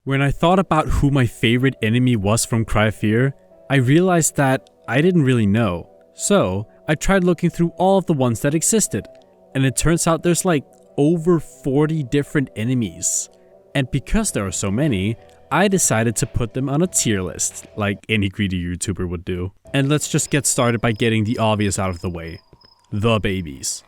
When I thought about who my favorite enemy was from Cry of Fear, I realized that I didn't really know. So, I tried looking through all of the ones that existed, and it turns out there's like over 40 different enemies. And because there are so many, I decided to put them on a tier list, like any greedy YouTuber would do. And let's just get started by getting the obvious out of the way. The babies.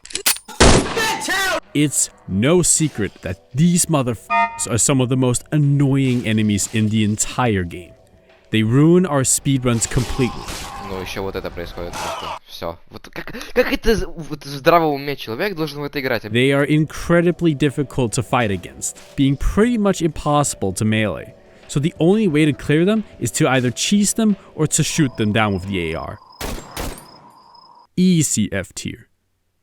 It's no secret that these motherfuckers are some of the most annoying enemies in the entire game. They ruin our speedruns completely. Но еще вот это происходит просто. Все. Вот как это вот в здравом уме человек должен в это играть? They are incredibly difficult to fight against, being pretty much impossible to melee. So the only way to clear them is to either cheese them or to shoot them down with the AR. Easy F tier.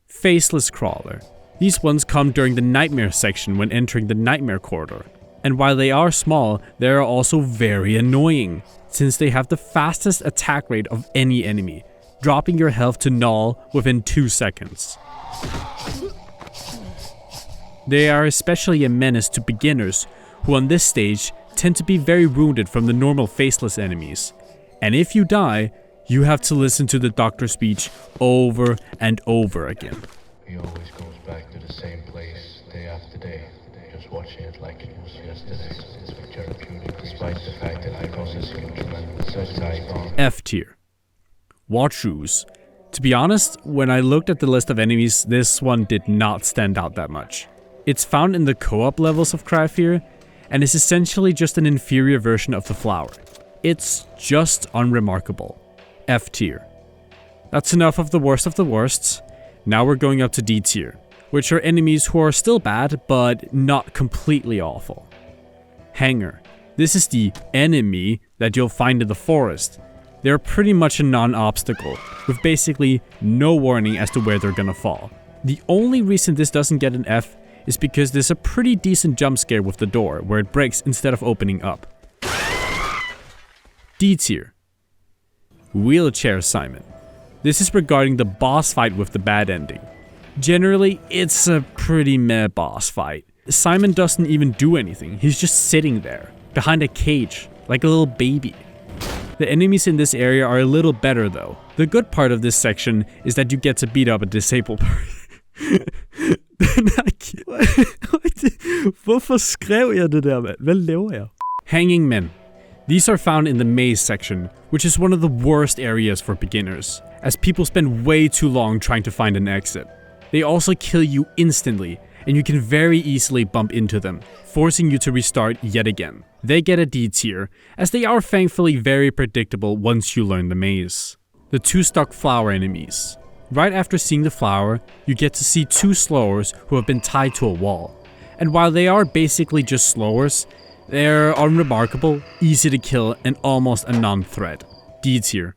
Faceless Crawler. These ones come during the Nightmare section when entering the Nightmare Corridor. And while they are small, they are also very annoying, since they have the fastest attack rate of any enemy, dropping your health to null within 2 seconds. They are especially a menace to beginners, who on this stage tend to be very wounded from the normal faceless enemies. And if you die, you have to listen to the doctor's speech over and over again. He always goes back to the same place day after day, just watching it like it was yesterday. It's therapeutic, despite the fact that I process tremendous exercise. F tier. Watch Ooze. To be honest, when I looked at the list of enemies, this one did not stand out that much. It's found in the co-op levels of Cry of Fear, and is essentially just an inferior version of the flower. It's just unremarkable. F tier. That's enough of the worsts. Now we're going up to D tier, which are enemies who are still bad, but not completely awful. Hanger. This is the enemy that you'll find in the forest. They're pretty much a non-obstacle, with basically no warning as to where they're gonna fall. The only reason this doesn't get an F is because there's a pretty decent jump scare with the door, where it breaks instead of opening up. D tier. Wheelchair Simon. This is regarding the boss fight with the bad ending. Generally, it's a pretty meh boss fight. Simon doesn't even do anything, he's just sitting there, behind a cage, like a little baby. The enemies in this area are a little better though. The good part of this section is that you get to beat up a disabled person. Hvorfor skrev jeg det der, mand? Hvad laver jeg? Hanging Men. These are found in the maze section, which is one of the worst areas for beginners, as people spend way too long trying to find an exit. They also kill you instantly, and you can very easily bump into them, forcing you to restart yet again. They get a D tier, as they are thankfully very predictable once you learn the maze. The 2 stuck flower enemies. Right after seeing the flower, you get to see 2 slowers who have been tied to a wall. And while they are basically just slowers, they're unremarkable, easy to kill, and almost a non-threat. D tier.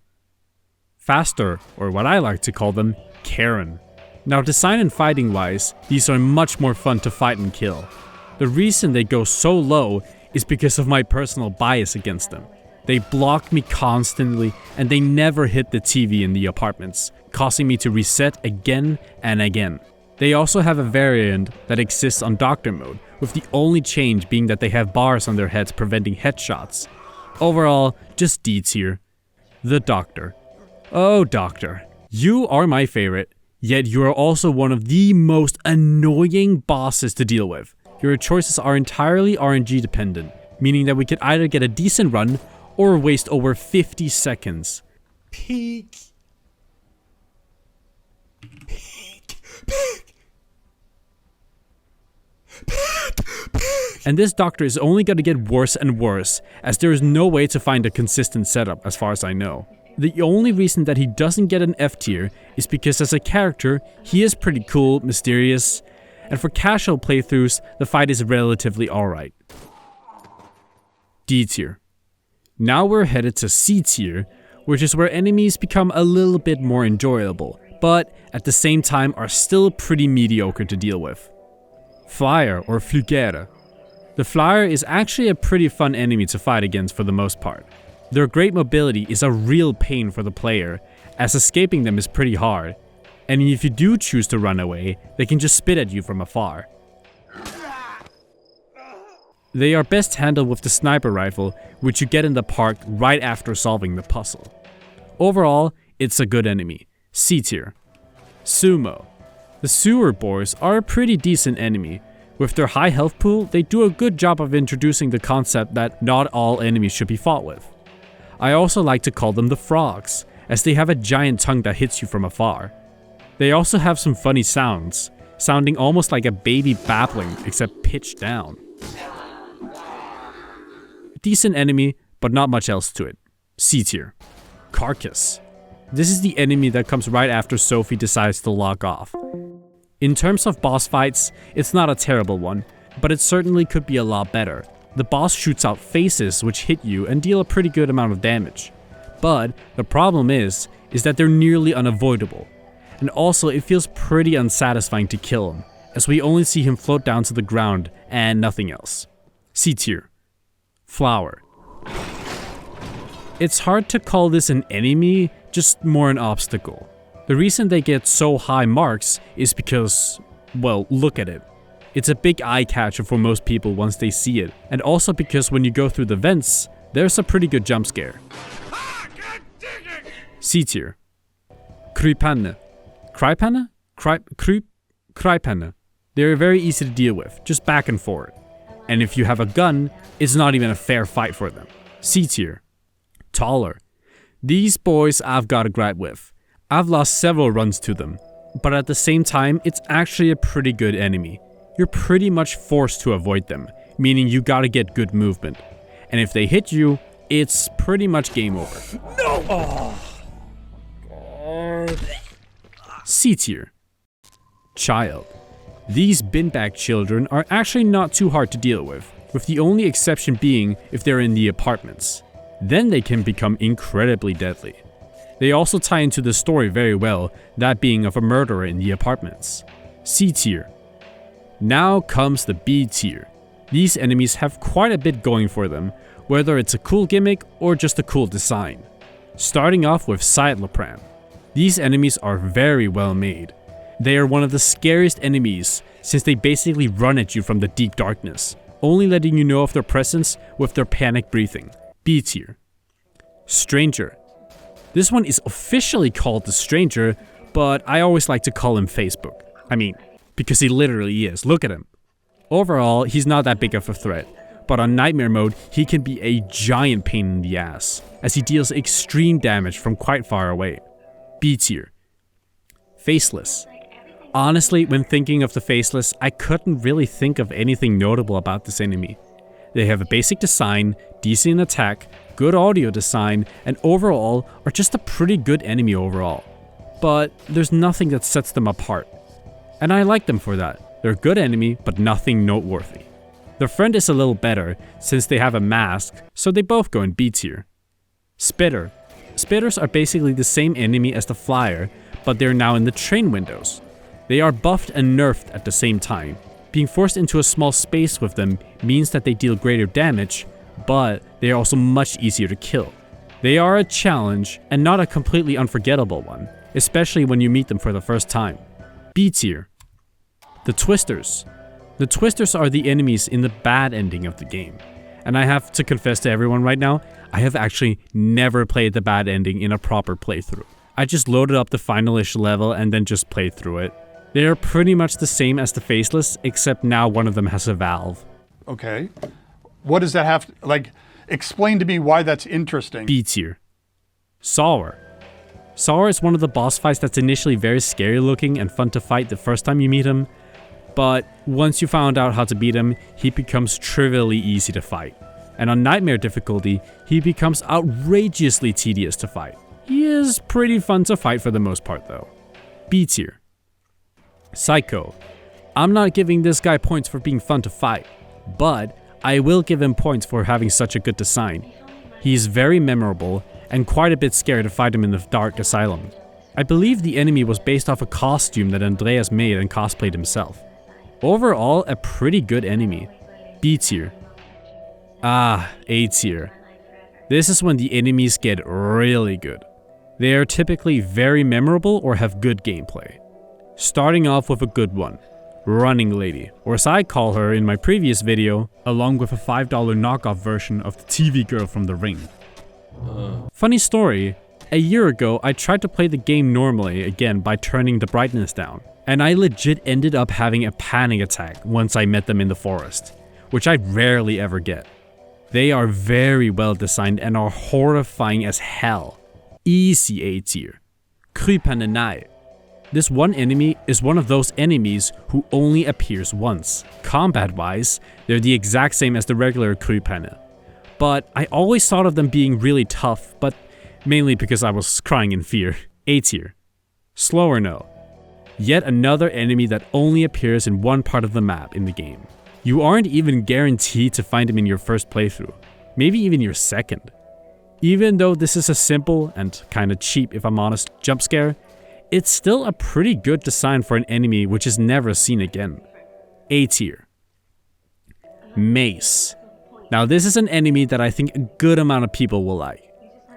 Faster, or what I like to call them, Karen. Now, design and fighting wise, these are much more fun to fight and kill. The reason they go so low is because of my personal bias against them. They block me constantly, and they never hit the TV in the apartments, causing me to reset again and again. They also have a variant that exists on Doctor mode, with the only change being that they have bars on their heads preventing headshots. Overall, just D tier. The Doctor. Oh, Doctor. You are my favorite, yet you are also one of the most annoying bosses to deal with. Your choices are entirely RNG dependent, meaning that we could either get a decent run or waste over 50 seconds. Peak. And this Doctor is only going to get worse and worse, as there is no way to find a consistent setup as far as I know. The only reason that he doesn't get an F tier is because as a character, he is pretty cool, mysterious, and for casual playthroughs, the fight is relatively alright. D tier. Now we're headed to C tier, which is where enemies become a little bit more enjoyable, but at the same time are still pretty mediocre to deal with. Flyer or Flygere. The Flyer is actually a pretty fun enemy to fight against for the most part. Their great mobility is a real pain for the player, as escaping them is pretty hard, and if you do choose to run away, they can just spit at you from afar. They are best handled with the sniper rifle, which you get in the park right after solving the puzzle. Overall, it's a good enemy. C tier. Sumo. The sewer boys are a pretty decent enemy. With their high health pool, they do a good job of introducing the concept that not all enemies should be fought with. I also like to call them the frogs, as they have a giant tongue that hits you from afar. They also have some funny sounds, sounding almost like a baby babbling, except pitched down. Decent enemy, but not much else to it. C tier. Carcass. This is the enemy that comes right after Sophie decides to log off. In terms of boss fights, it's not a terrible one, but it certainly could be a lot better. The boss shoots out faces which hit you and deal a pretty good amount of damage. But the problem is that they're nearly unavoidable. And also it feels pretty unsatisfying to kill him, as we only see him float down to the ground and nothing else. C tier. Flower. It's hard to call this an enemy, just more an obstacle. The reason they get so high marks is because, well, look at it. It's a big eye catcher for most people once they see it, and also because when you go through the vents, there's a pretty good jump scare. C tier. Krypanne. Krypanne? Krypanne. They're very easy to deal with, just back and forth. And if you have a gun, it's not even a fair fight for them. C tier. Taller. These boys I've got a gripe with. I've lost several runs to them, but at the same time, it's actually a pretty good enemy. You're pretty much forced to avoid them, meaning you gotta get good movement. And if they hit you, it's pretty much game over. No! C tier. Child. These bin bag children are actually not too hard to deal with the only exception being if they're in the apartments. Then they can become incredibly deadly. They also tie into the story very well, that being of a murderer in the apartments. C tier. Now comes the B tier. These enemies have quite a bit going for them, whether it's a cool gimmick or just a cool design. Starting off with Cytlopram. These enemies are very well made. They are one of the scariest enemies since they basically run at you from the deep darkness, only letting you know of their presence with their panic breathing. B tier. Stranger. This one is officially called the Stranger, but I always like to call him Facebook. I mean, because he literally is. Look at him. Overall, he's not that big of a threat, but on Nightmare mode, he can be a giant pain in the ass, as he deals extreme damage from quite far away. B tier. Faceless. Honestly, when thinking of the Faceless, I couldn't really think of anything notable about this enemy. They have a basic design, decent attack, good audio design, and overall are just a pretty good enemy overall. But there's nothing that sets them apart. And I like them for that. They're a good enemy, but nothing noteworthy. Their friend is a little better, since they have a mask, so they both go in B tier. Spitter. Spitters are basically the same enemy as the Flyer, but they're now in the train windows. They are buffed and nerfed at the same time. Being forced into a small space with them means that they deal greater damage, but they are also much easier to kill. They are a challenge, and not a completely unforgettable one, especially when you meet them for the first time. B tier. The Twisters. The Twisters are the enemies in the bad ending of the game. And I have to confess to everyone right now, I have actually never played the bad ending in a proper playthrough. I just loaded up the final-ish level and then just played through it. They are pretty much the same as the Faceless, except now one of them has a valve. Okay. What does that have to, like, explain to me why that's interesting. B tier. Sour. Sour is one of the boss fights that's initially very scary looking and fun to fight the first time you meet him, but once you found out how to beat him, he becomes trivially easy to fight. And on Nightmare difficulty, he becomes outrageously tedious to fight. He is pretty fun to fight for the most part though. B tier. Psycho. I'm not giving this guy points for being fun to fight, but I will give him points for having such a good design. He is very memorable and quite a bit scary to fight him in the Dark Asylum. I believe the enemy was based off a costume that Andreas made and cosplayed himself. Overall, a pretty good enemy. B tier. A tier. This is when the enemies get really good. They are typically very memorable or have good gameplay. Starting off with a good one. Running Lady, or as I call her in my previous video, along with a $5 knockoff version of the TV girl from The Ring. Funny story, a year ago I tried to play the game normally again by turning the brightness down, and I legit ended up having a panic attack once I met them in the forest, which I rarely ever get. They are very well designed and are horrifying as hell. Easy A tier. Krypande nej. This one enemy is one of those enemies who only appears once. Combat-wise, they're the exact same as the regular Krypande. But I always thought of them being really tough, but mainly because I was crying in fear. A tier. Slower no. Yet another enemy that only appears in one part of the map in the game. You aren't even guaranteed to find him in your first playthrough, maybe even your second. Even though this is a simple and kinda cheap, if I'm honest, jump scare, it's still a pretty good design for an enemy which is never seen again. A tier. Mace. Now this is an enemy that I think a good amount of people will like.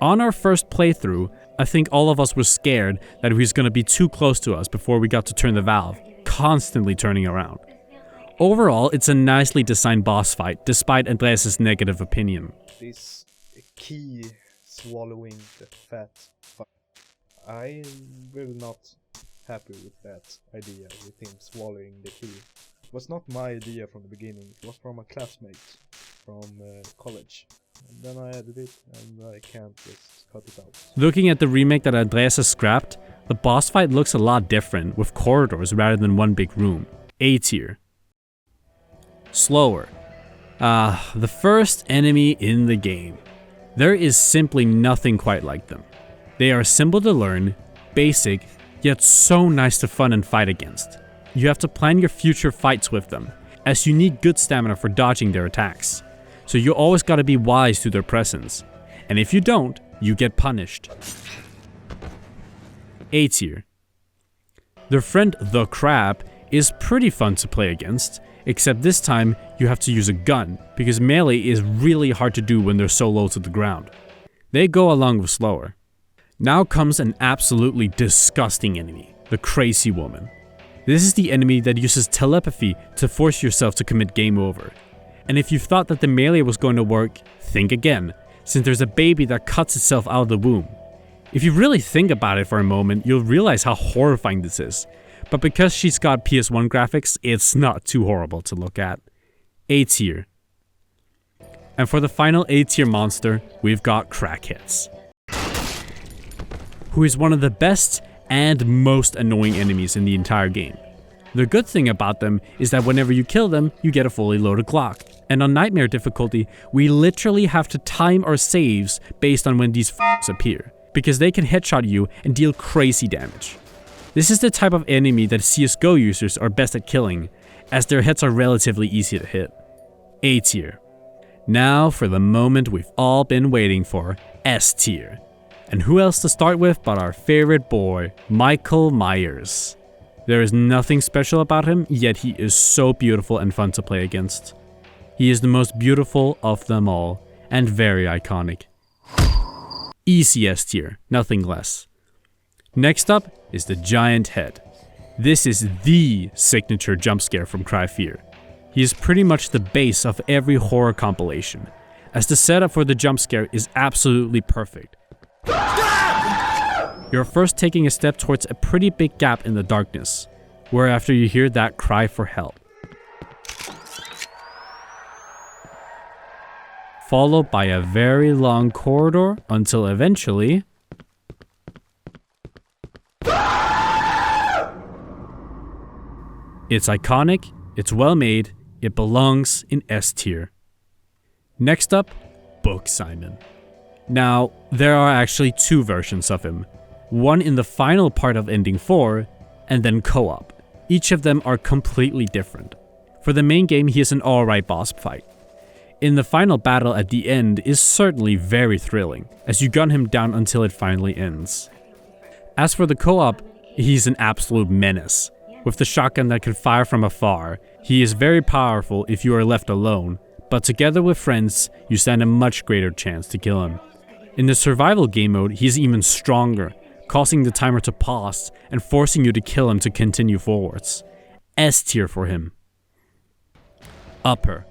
On our first playthrough, I think all of us were scared that he was gonna be too close to us before we got to turn the valve, constantly turning around. Overall, it's a nicely designed boss fight, despite Andreas' negative opinion. This key swallowing the fat. I really not happy with that idea, with him swallowing the key. It was not my idea from the beginning, it was from a classmate from college. And then I added it, and I can't just cut it out. Looking at the remake that Andreas has scrapped, the boss fight looks a lot different, with corridors rather than one big room. A tier. Slower. The first enemy in the game. There is simply nothing quite like them. They are simple to learn, basic, yet so nice to fun and fight against. You have to plan your future fights with them, as you need good stamina for dodging their attacks. So you always gotta be wise to their presence. And if you don't, you get punished. A tier. Their friend the Crab is pretty fun to play against, except this time you have to use a gun, because melee is really hard to do when they're so low to the ground. They go along with slower. Now comes an absolutely disgusting enemy, the Crazy Woman. This is the enemy that uses telepathy to force yourself to commit game over. And if you thought that the melee was going to work, think again, since there's a baby that cuts itself out of the womb. If you really think about it for a moment, you'll realize how horrifying this is. But because she's got PS1 graphics, it's not too horrible to look at. A tier. And for the final A tier monster, we've got Crackheads, who is one of the best and most annoying enemies in the entire game. The good thing about them is that whenever you kill them, you get a fully loaded clock. And on Nightmare difficulty, we literally have to time our saves based on when these f***s appear, because they can headshot you and deal crazy damage. This is the type of enemy that CSGO users are best at killing, as their heads are relatively easy to hit. A tier. Now for the moment we've all been waiting for, S tier. And who else to start with but our favorite boy, Michael Myers. There is nothing special about him, yet he is so beautiful and fun to play against. He is the most beautiful of them all, and very iconic. Easy S tier, nothing less. Next up is the Giant Head. This is the signature jump scare from Cry Fear. He is pretty much the base of every horror compilation, as the setup for the jump scare is absolutely perfect. You're first taking a step towards a pretty big gap in the darkness, whereafter you hear that cry for help. Followed by a very long corridor until eventually... It's iconic, it's well made, it belongs in S tier. Next up, Book Simon. Now, there are actually two versions of him. One in the final part of Ending 4, and then co-op. Each of them are completely different. For the main game, he is an alright boss fight. In the final battle at the end is certainly very thrilling, as you gun him down until it finally ends. As for the co-op, he's an absolute menace. With the shotgun that can fire from afar, he is very powerful if you are left alone, but together with friends, you stand a much greater chance to kill him. In the survival game mode, he's even stronger, causing the timer to pause and forcing you to kill him to continue forwards. S tier for him. Upper.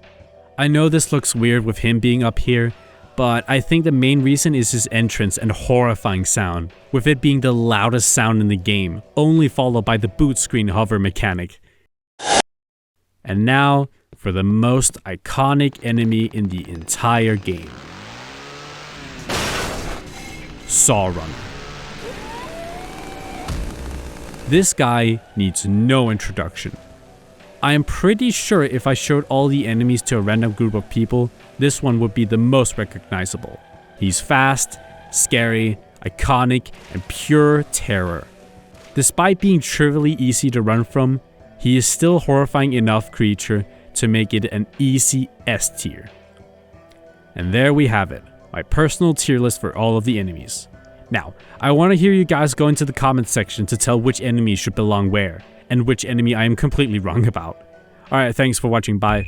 I know this looks weird with him being up here, but I think the main reason is his entrance and horrifying sound, with it being the loudest sound in the game, only followed by the boot screen hover mechanic. And now, for the most iconic enemy in the entire game. Saw Runner. This guy needs no introduction. I am pretty sure if I showed all the enemies to a random group of people, this one would be the most recognizable. He's fast, scary, iconic, and pure terror. Despite being trivially easy to run from, he is still a horrifying enough creature to make it an easy S tier. And there we have it, my personal tier list for all of the enemies. Now, I want to hear you guys go into the comments section to tell which enemies should belong where, and which enemy I am completely wrong about. Alright, thanks for watching, bye.